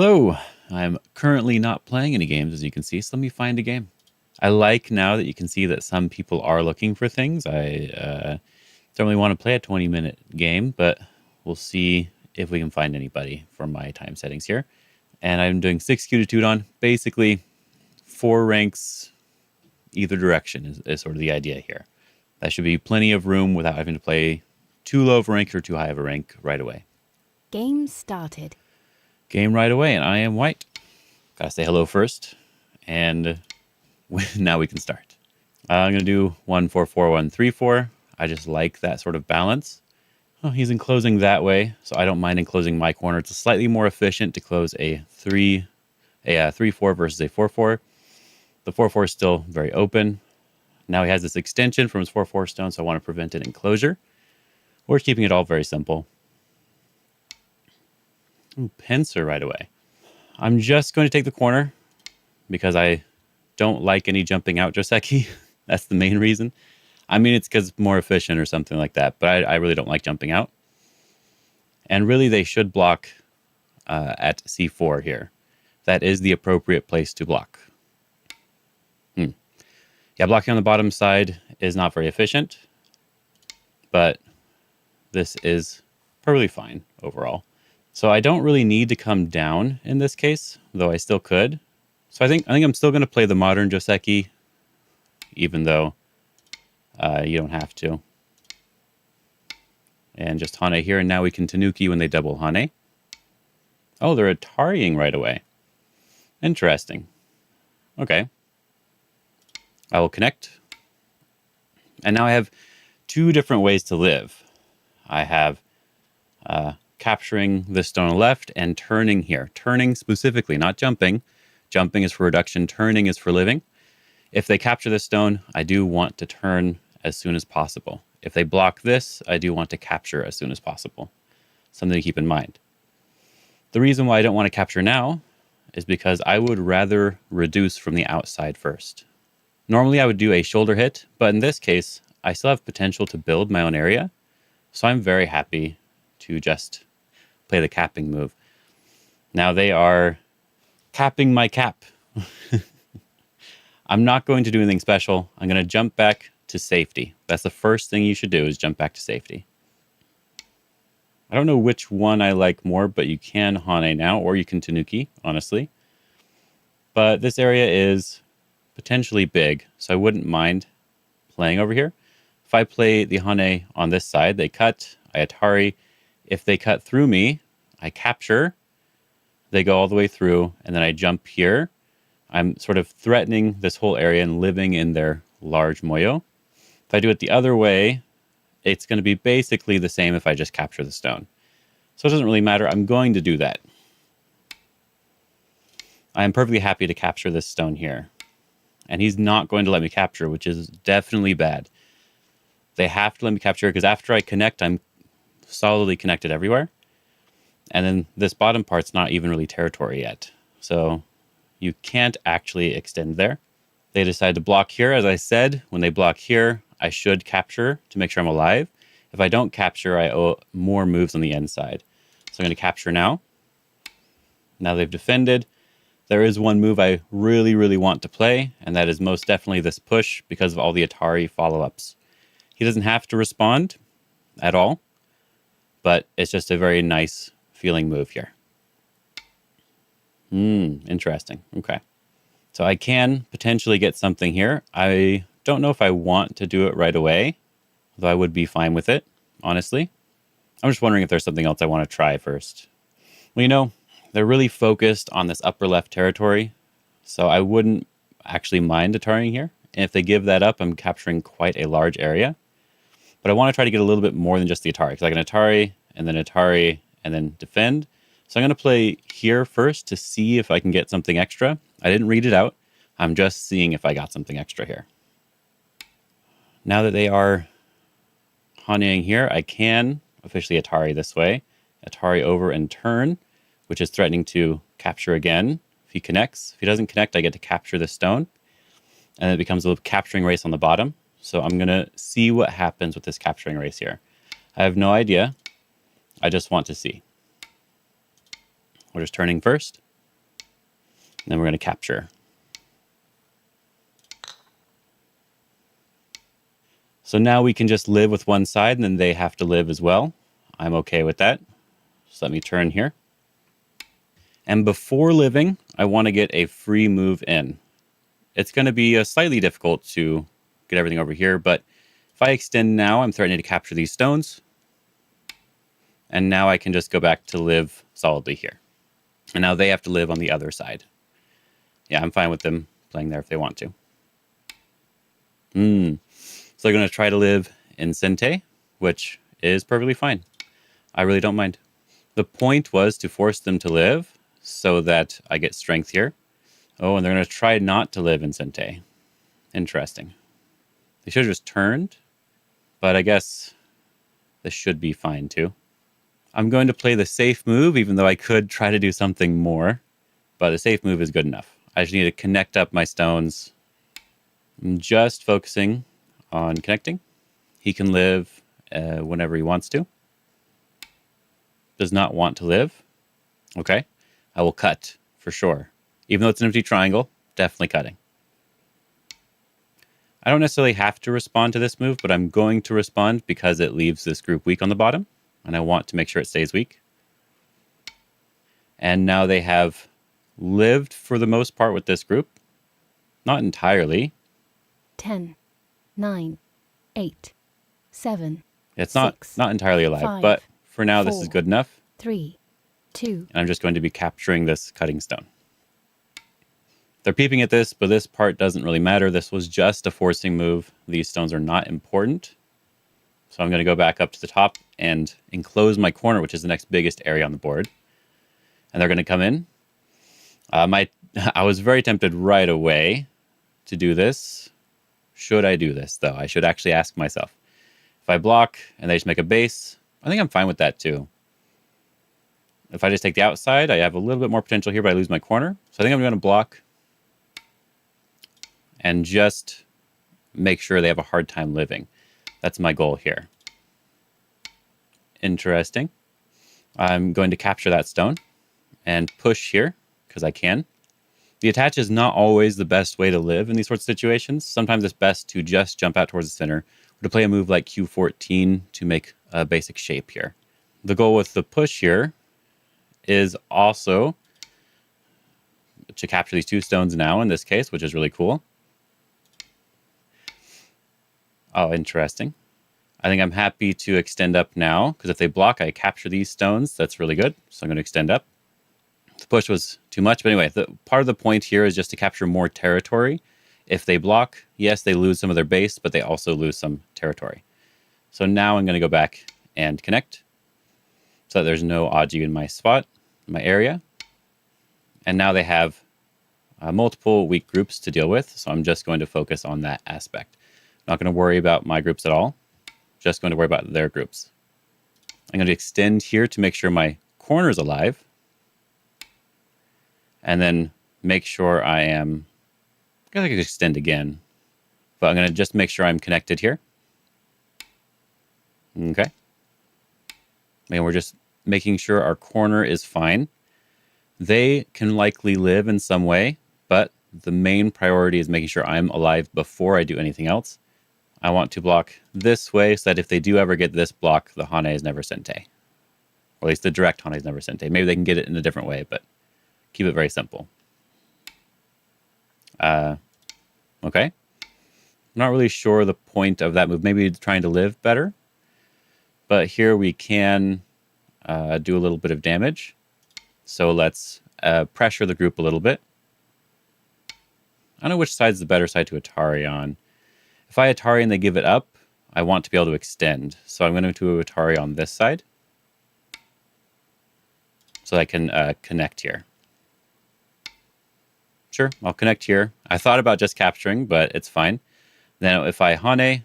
Hello, I'm currently not playing any games, as you can see, so let me find a game. I like now that you can see that some people are looking for things. I don't really want to play a 20-minute game, but we'll see if we can find anybody for my time settings here. And I'm doing 6Q to Tudon, basically 4 ranks either direction is sort of the idea here. That should be plenty of room without having to play too low of a rank or too high of a rank right away. Game started. Game right away, and I am white. Gotta say hello first, and now we can start. I'm gonna do 1-4-4, 1-3-4. I just like that sort of balance. Oh, he's enclosing that way, so I don't mind enclosing my corner. It's slightly more efficient to close a 3-4 versus a 4-4. The 4-4 is still very open. Now he has this extension from his 4-4 stone, so I want to prevent an enclosure. We're keeping it all very simple. Ooh, pincer right away. I'm just going to take the corner because I don't like any jumping out Joseki. That's the main reason. I mean, it's because it's more efficient or something like that, but I really don't like jumping out. And really, they should block at C4 here. That is the appropriate place to block. Yeah, blocking on the bottom side is not very efficient, but this is perfectly fine overall. So I don't really need to come down in this case, though I still could. So I think I'm still going to play the modern Joseki, even though you don't have to. And just Hane here, and now we can Tanuki when they double Hane. Oh, they're Atariing right away. Interesting. Okay. I will connect. And now I have 2 different ways to live. I have capturing this stone on the left and turning here. Turning specifically, not jumping. Jumping is for reduction. Turning is for living. If they capture this stone, I do want to turn as soon as possible. If they block this, I do want to capture as soon as possible. Something to keep in mind. The reason why I don't want to capture now is because I would rather reduce from the outside first. Normally I would do a shoulder hit, but in this case, I still have potential to build my own area. So I'm very happy to just play the capping move. Now they are capping my cap. I'm not going to do anything special. I'm going to jump back to safety. That's the first thing you should do, is jump back to safety. I don't know which one I like more, but you can Hane now, or you can Tanuki, honestly. But this area is potentially big, so I wouldn't mind playing over here. If I play the Hane on this side, they cut, I Atari. If they cut through me, I capture. They go all the way through, and then I jump here. I'm sort of threatening this whole area and living in their large moyo. If I do it the other way, it's going to be basically the same if I just capture the stone. So it doesn't really matter. I'm going to do that. I am perfectly happy to capture this stone here. And he's not going to let me capture, which is definitely bad. They have to let me capture, because after I connect, I'm solidly connected everywhere. And then this bottom part's not even really territory yet. So you can't actually extend there. They decide to block here. As I said, when they block here, I should capture to make sure I'm alive. If I don't capture, I owe more moves on the inside. So I'm going to capture now. Now they've defended. There is one move I really, really want to play, and that is most definitely this push because of all the Atari follow-ups. He doesn't have to respond at all, but it's just a very nice feeling move here. Interesting. Okay. So I can potentially get something here. I don't know if I want to do it right away, though I would be fine with it, honestly. I'm just wondering if there's something else I want to try first. Well, you know, they're really focused on this upper left territory, so I wouldn't actually mind Ataring here. And if they give that up, I'm capturing quite a large area. But I want to try to get a little bit more than just the Atari, because I can Atari, and then defend. So I'm going to play here first to see if I can get something extra. I didn't read it out. I'm just seeing if I got something extra here. Now that they are Haneing here, I can officially Atari this way. Atari over and turn, which is threatening to capture again if he connects. If he doesn't connect, I get to capture the stone. And it becomes a capturing race on the bottom. So I'm going to see what happens with this capturing race here. I have no idea. I just want to see. We're just turning first. then we're going to capture. So now we can just live with one side, and then they have to live as well. I'm okay with that. So let me turn here. And before living, I want to get a free move in. It's going to be slightly difficult to get everything over here, but if I extend now, I'm threatening to capture these stones. And now I can just go back to live solidly here. And now they have to live on the other side. Yeah, I'm fine with them playing there if they want to. So they're going to try to live in Sente, which is perfectly fine. I really don't mind. The point was to force them to live so that I get strength here. Oh, and they're going to try not to live in Sente. Interesting. They should have just turned, but I guess this should be fine too. I'm going to play the safe move, even though I could try to do something more, but the safe move is good enough. I just need to connect up my stones. I'm just focusing on connecting. He can live whenever he wants to. Does not want to live. Okay. I will cut for sure. Even though it's an empty triangle, definitely cutting. I don't necessarily have to respond to this move, but I'm going to respond because it leaves this group weak on the bottom, and I want to make sure it stays weak. And now they have lived for the most part with this group. Not entirely. 10, 9, 8, 7. It's 6, not entirely alive, 5, but for now this is 4, good enough. 3, 2. And I'm just going to be capturing this cutting stone. They're peeping at this, but this part doesn't really matter. This was just a forcing move. These stones are not important. So I'm going to go back up to the top and enclose my corner, which is the next biggest area on the board. And they're going to come in. I was very tempted right away to do this. Should I do this, though? I should actually ask myself. If I block and they just make a base, I think I'm fine with that, too. If I just take the outside, I have a little bit more potential here, but I lose my corner. So I think I'm going to block and just make sure they have a hard time living. That's my goal here. Interesting. I'm going to capture that stone and push here because I can. The attach is not always the best way to live in these sorts of situations. Sometimes it's best to just jump out towards the center or to play a move like Q14 to make a basic shape here. The goal with the push here is also to capture these two stones now in this case, which is really cool. Oh, interesting. I think I'm happy to extend up now because if they block, I capture these stones. That's really good. So I'm going to extend up. The push was too much. But anyway, part of the point here is just to capture more territory. If they block, yes, they lose some of their base, but they also lose some territory. So now I'm going to go back and connect so that there's no Aji in my spot, my area. And now they have multiple weak groups to deal with. So I'm just going to focus on that aspect. Not going to worry about my groups at all. Just going to worry about their groups. I'm going to extend here to make sure my corner is alive. And then make sure I am... I guess I could extend again. But I'm going to just make sure I'm connected here. Okay. And we're just making sure our corner is fine. They can likely live in some way, but the main priority is making sure I'm alive before I do anything else. I want to block this way so that if they do ever get this block, the Hane is never Sente. Or at least the direct Hane is never Sente. Maybe they can get it in a different way, but keep it very simple. Okay. I'm not really sure the point of that move. Maybe trying to live better. But here we can do a little bit of damage. So let's pressure the group a little bit. I don't know which side's the better side to Atari on. If I Atari and they give it up, I want to be able to extend. So I'm going to do Atari on this side. So I can connect here. Sure, I'll connect here. I thought about just capturing, but it's fine. Then if I Hane,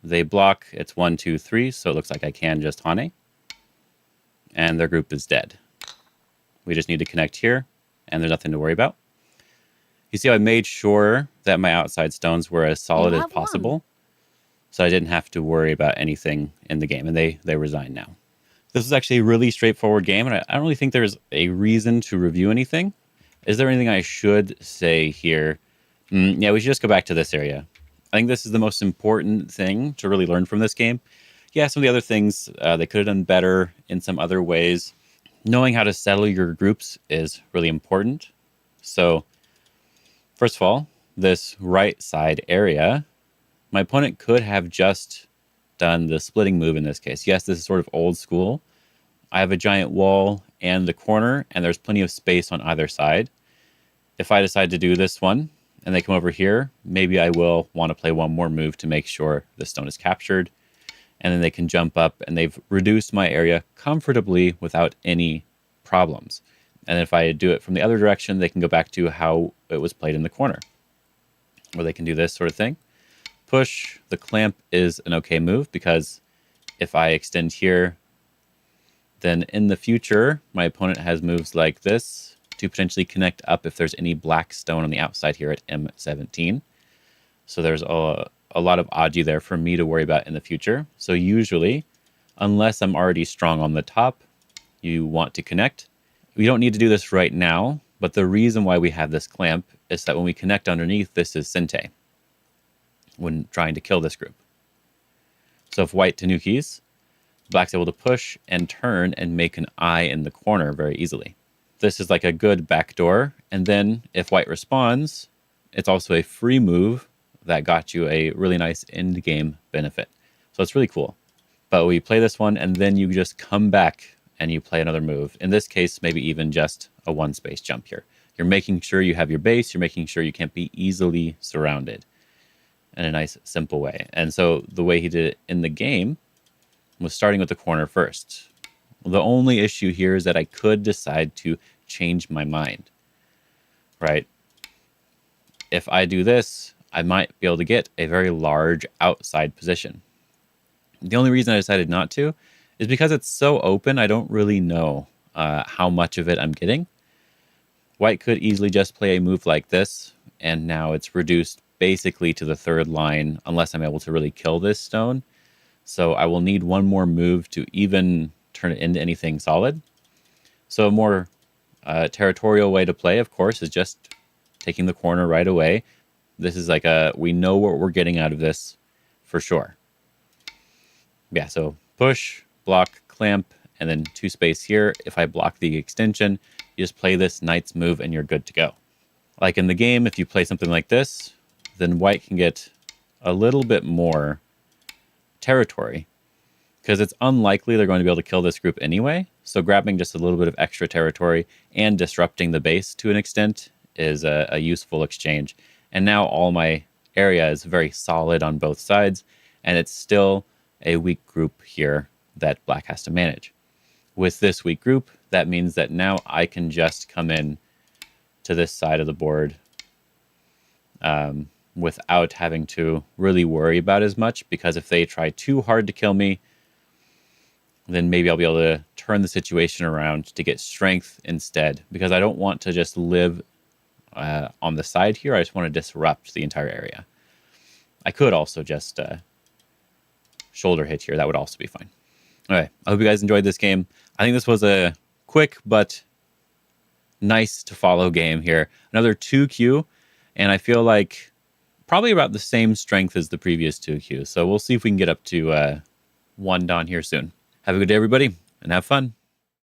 they block. It's 1, 2, 3. So it looks like I can just Hane. And their group is dead. We just need to connect here, and there's nothing to worry about. You see how I made sure that my outside stones were as solid as possible, so I didn't have to worry about anything in the game, and they resign now. This is actually a really straightforward game, and I don't really think there's a reason to review anything. Is there anything I should say here? Yeah, we should just go back to this area. I think this is the most important thing to really learn from this game. Yeah, some of the other things they could have done better in some other ways. Knowing how to settle your groups is really important. So, first of all, this right side area, my opponent could have just done the splitting move in this case. Yes, this is sort of old school. I have a giant wall and the corner, and there's plenty of space on either side. If I decide to do this one, and they come over here, maybe I will want to play one more move to make sure the stone is captured. And then they can jump up, and they've reduced my area comfortably without any problems. And if I do it from the other direction, they can go back to how it was played in the corner, where they can do this sort of thing. Push, the clamp is an okay move, because if I extend here, then in the future, my opponent has moves like this to potentially connect up if there's any black stone on the outside here at M17. So there's a lot of agi there for me to worry about in the future. So usually, unless I'm already strong on the top, you want to connect. We don't need to do this right now, but the reason why we have this clamp is that when we connect underneath, this is Sente when trying to kill this group. So if white Tanukis, black's able to push and turn and make an eye in the corner very easily. This is like a good backdoor. And then if white responds, it's also a free move that got you a really nice end game benefit. So it's really cool. But we play this one, and then you just come back and you play another move. In this case, maybe even just a one space jump here. You're making sure you have your base. You're making sure you can't be easily surrounded in a nice, simple way. And so the way he did it in the game was starting with the corner first. The only issue here is that I could decide to change my mind, right? If I do this, I might be able to get a very large outside position. The only reason I decided not to is because it's so open, I don't really know how much of it I'm getting. White could easily just play a move like this, and now it's reduced basically to the third line unless I'm able to really kill this stone. So I will need one more move to even turn it into anything solid. So a more territorial way to play, of course, is just taking the corner right away. This is like we know what we're getting out of this for sure. Yeah, so push, block, clamp, and then two space here. If I block the extension, you just play this knight's move and you're good to go. Like in the game, if you play something like this, then white can get a little bit more territory, because it's unlikely they're going to be able to kill this group anyway. So grabbing just a little bit of extra territory and disrupting the base to an extent is a useful exchange. And now all my area is very solid on both sides, and it's still a weak group here that black has to manage. With this weak group, that means that now I can just come in to this side of the board without having to really worry about as much, because if they try too hard to kill me, then maybe I'll be able to turn the situation around to get strength instead, because I don't want to just live on the side here. I just want to disrupt the entire area. I could also just shoulder hit here. That would also be fine. All right. I hope you guys enjoyed this game. I think this was a quick but nice to follow game here. Another 2Q, and I feel like probably about the same strength as the previous 2Q. So we'll see if we can get up to 1 Dawn here soon. Have a good day, everybody, and have fun.